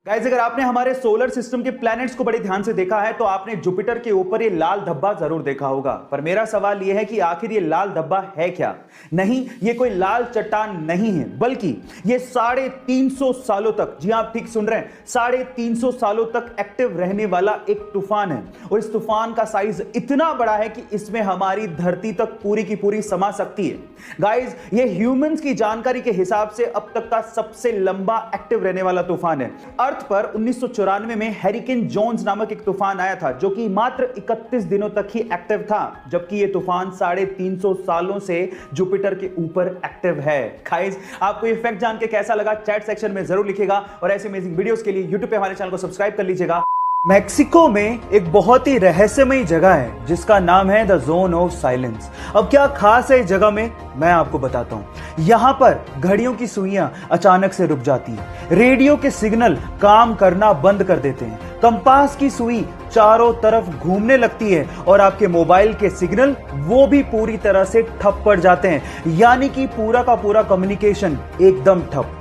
Guys, अगर आपने हमारे सोलर सिस्टम के प्लैनेट्स को बड़े ध्यान से देखा है तो आपने जुपिटर के ऊपर ये लाल धब्बा जरूर देखा होगा। पर मेरा सवाल यह है कि आखिर ये लाल धब्बा है क्या? नहीं, ये कोई लाल चट्टान नहीं है, बल्कि ये 350 सालों तक, जी आप ठीक सुन रहे हैं, 350 सालों तक एक्टिव रहने वाला एक तूफान है। और इस तूफान का साइज इतना बड़ा है कि इसमें हमारी धरती तक पूरी की पूरी समा सकती है। गाइस, ये ह्यूमंस की जानकारी के हिसाब से अब तक का सबसे लंबा एक्टिव रहने वाला तूफान है। अर्थ पर 1994 में हैरिकेन जोन्स नामक एक तूफान आया था जो कि मात्र 31 दिनों तक ही एक्टिव था, जबकि ये तूफान 350 सालों से जुपिटर के ऊपर एक्टिव है। गाइस, आपको ये फैक्ट जान के कैसा लगा चैट सेक्शन में जरूर लिखिएगा और ऐसे अमेजिंग वीडियोस के लिए YouTube पे हमारे चैनल को सब्सक्राइब कर लीजिएगा। मैक्सिको में एक बहुत ही रहस्यमयी जगह है जिसका नाम है द जोन ऑफ साइलेंस। अब क्या खास है इस जगह में, मैं आपको बताता हूं। यहां पर घड़ियों की सुइयां अचानक से रुक जाती है, रेडियो के सिग्नल काम करना बंद कर देते हैं, कंपास की सुई चारों तरफ घूमने लगती है और आपके मोबाइल के सिग्नल वो भी पूरी तरह से ठप पड़ जाते हैं, यानी कि पूरा का पूरा कम्युनिकेशन एकदम ठप।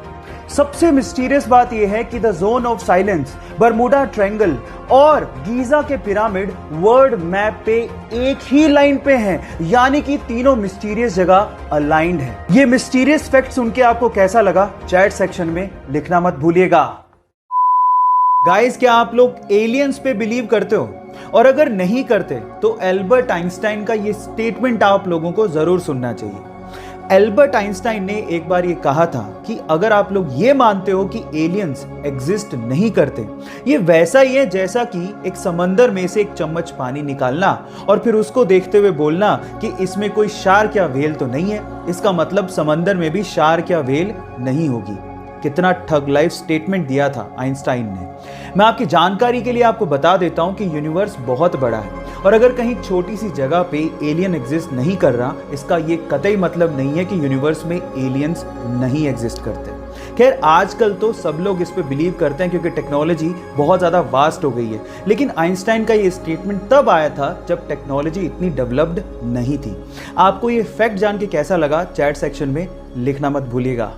सबसे मिस्टीरियस बात यह है कि the zone of silence, Bermuda triangle और गीजा के पिरामिड वर्ल्ड मैप पे एक ही लाइन पे हैं, यानी कि तीनों मिस्टीरियस जगह अलाइंड है। ये मिस्टीरियस फैक्ट सुन के आपको कैसा लगा चैट सेक्शन में लिखना मत भूलिएगा। गाइस, क्या आप लोग एलियंस पे बिलीव करते हो? और अगर नहीं करते तो एल्बर्ट आइंस्टाइन का ये स्टेटमेंट आप लोगों को जरूर सुनना चाहिए। एल्बर्ट आइंस्टाइन ने एक बार ये कहा था कि अगर आप लोग ये मानते हो कि एलियंस एग्जिस्ट नहीं करते, ये वैसा ही है जैसा कि एक समंदर में से एक चम्मच पानी निकालना और फिर उसको देखते हुए बोलना कि इसमें कोई शार्क या व्हेल तो नहीं है। इसका मतलब समंदर में भी शार्क या व्हेल नहीं होगी। कितना ठग लाइफ स्टेटमेंट दिया था आइंस्टाइन ने। मैं आपकी जानकारी के लिए आपको बता देता हूं कि यूनिवर्स बहुत बड़ा है और अगर कहीं छोटी सी जगह पे एलियन एग्जिस्ट नहीं कर रहा, इसका ये कतई मतलब नहीं है कि यूनिवर्स में एलियंस नहीं एग्जिस्ट करते। खैर, आजकल तो सब लोग इस पे बिलीव करते हैं क्योंकि टेक्नोलॉजी बहुत ज़्यादा वास्ट हो गई है, लेकिन आइंस्टाइन का ये स्टेटमेंट तब आया था जब टेक्नोलॉजी इतनी डेवलप्ड नहीं थी। आपको ये फैक्ट जान के कैसा लगा चैट सेक्शन में लिखना मत भूलिएगा।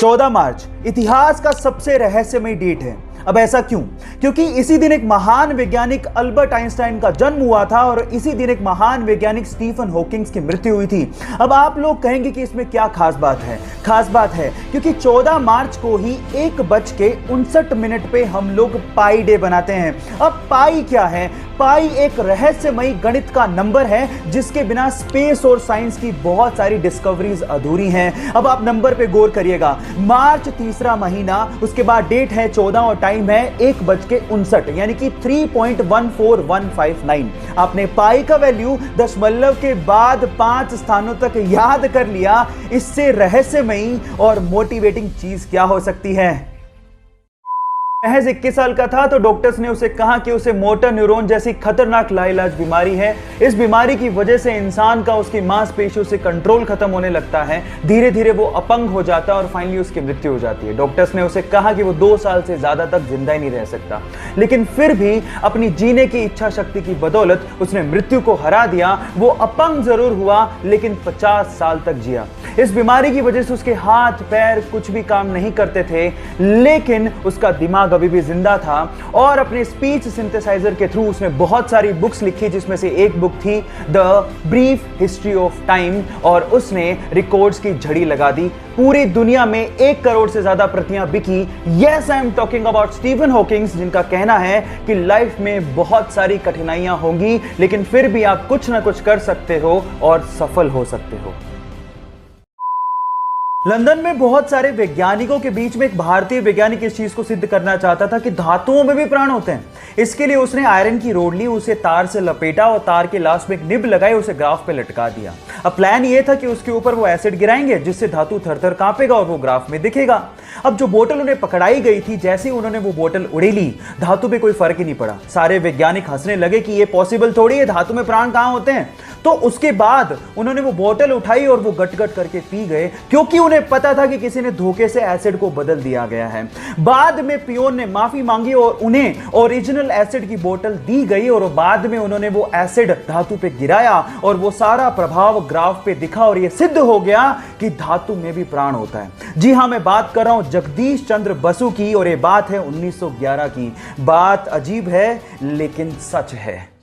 14 मार्च इतिहास का सबसे रहस्यमय डेट है। अब ऐसा क्यों? क्योंकि इसी दिन एक महान वैज्ञानिक अल्बर्ट आइंस्टाइन का जन्म हुआ था और इसी दिन एक महान वैज्ञानिक स्टीफन हॉकिंग्स की मृत्यु हुई थी। अब आप लोग कहेंगे कि इसमें क्या खास बात है? खास बात है क्योंकि 14 मार्च को ही 1:59 पे हम लोग पाई डे बनाते हैं। अब पाई क्या है? पाई एक रहस्यमयी गणित का नंबर है जिसके बिना स्पेस और साइंस की बहुत सारी डिस्कवरीज अधूरी हैं। अब आप नंबर पे गौर करिएगा। मार्च तीसरा महीना, उसके बाद डेट है 14 और टाइम है 1:59, यानी कि 3.14159। आपने पाई का वैल्यू दशमलव के बाद 5 स्थानों तक याद कर लिया। इससे रहस्यमयी और मोटिवेटिंग चीज क्या हो सकती है? महज 21 साल का था तो डॉक्टर्स ने उसे कहा कि उसे मोटर न्यूरॉन जैसी खतरनाक लाइलाज बीमारी है। इस बीमारी की वजह से इंसान का उसकी मांसपेशियों से कंट्रोल खत्म होने लगता है, धीरे धीरे वो अपंग हो जाता है और फाइनली उसकी मृत्यु हो जाती है। डॉक्टर्स ने उसे कहा कि वो 2 साल से ज्यादा तक जिंदा ही नहीं रह सकता, लेकिन फिर भी अपनी जीने की इच्छा शक्ति की बदौलत उसने मृत्यु को हरा दिया। वो अपंग जरूर हुआ लेकिन 50 साल तक जिया। इस बीमारी की वजह से उसके हाथ पैर कुछ भी काम नहीं करते थे, लेकिन उसका दिमाग अभी भी जिंदा था और अपने स्पीच सिंथेसाइजर के थ्रू उसने बहुत सारी बुक्स लिखी, जिसमें से एक बुक थी the brief history of time, और उसने रिकॉर्ड्स की झड़ी लगा दी। पूरी दुनिया में 1 करोड़ से ज्यादा प्रतियां बिकी। Yes, I am talking about Stephen Hawkings, जिनका कहना है कि लाइफ में बहुत सारी कठिनाइयां होंगी लेकिन फिर भी आप कुछ ना कुछ कर सकते हो और सफल हो सकते हो। लंदन में बहुत सारे वैज्ञानिकों के बीच में एक भारतीय वैज्ञानिक इस चीज को सिद्ध करना चाहता था कि धातुओं में भी प्राण होते हैं। इसके लिए उसने आयरन की रोड ली, उसे तार से लपेटा और तार के लास्ट में एक निब लगाई, उसे ग्राफ पे लटका दिया। अब प्लान ये था कि उसके ऊपर वो एसिड गिराएंगे जिससे धातु थर-थर कांपेगा और वो ग्राफ में दिखेगा। अब जो बोतल उन्हें पकड़ाई गई थी, जैसे ही उन्होंने वो बोतल उड़ेली, धातु पे कोई फर्क ही नहीं पड़ा। सारे वैज्ञानिक हंसने लगे कि ये पॉसिबल थोड़ी है, धातु में प्राण कहां होते हैं। तो उसके बाद उन्होंने वो बोतल उठाई और वो गट-गट करके पी गए, क्योंकि उन्हें पता था कि किसी ने धोखे से एसिड को बदल दिया गया है। बाद में पियोन ने माफी मांगी और उन्हें ओरिजिनल एसिड की बोतल दी गई और बाद में उन्होंने वो एसिड धातु पे गिराया और वो सारा प्रभाव ग्राफ पे दिखा और ये सिद्ध हो गया कि धातु में भी प्राण होता है। जी हां, मैं बात कर रहा हूं जगदीश चंद्र बसु की और ये बात है 1911 की। बात अजीब है लेकिन सच है।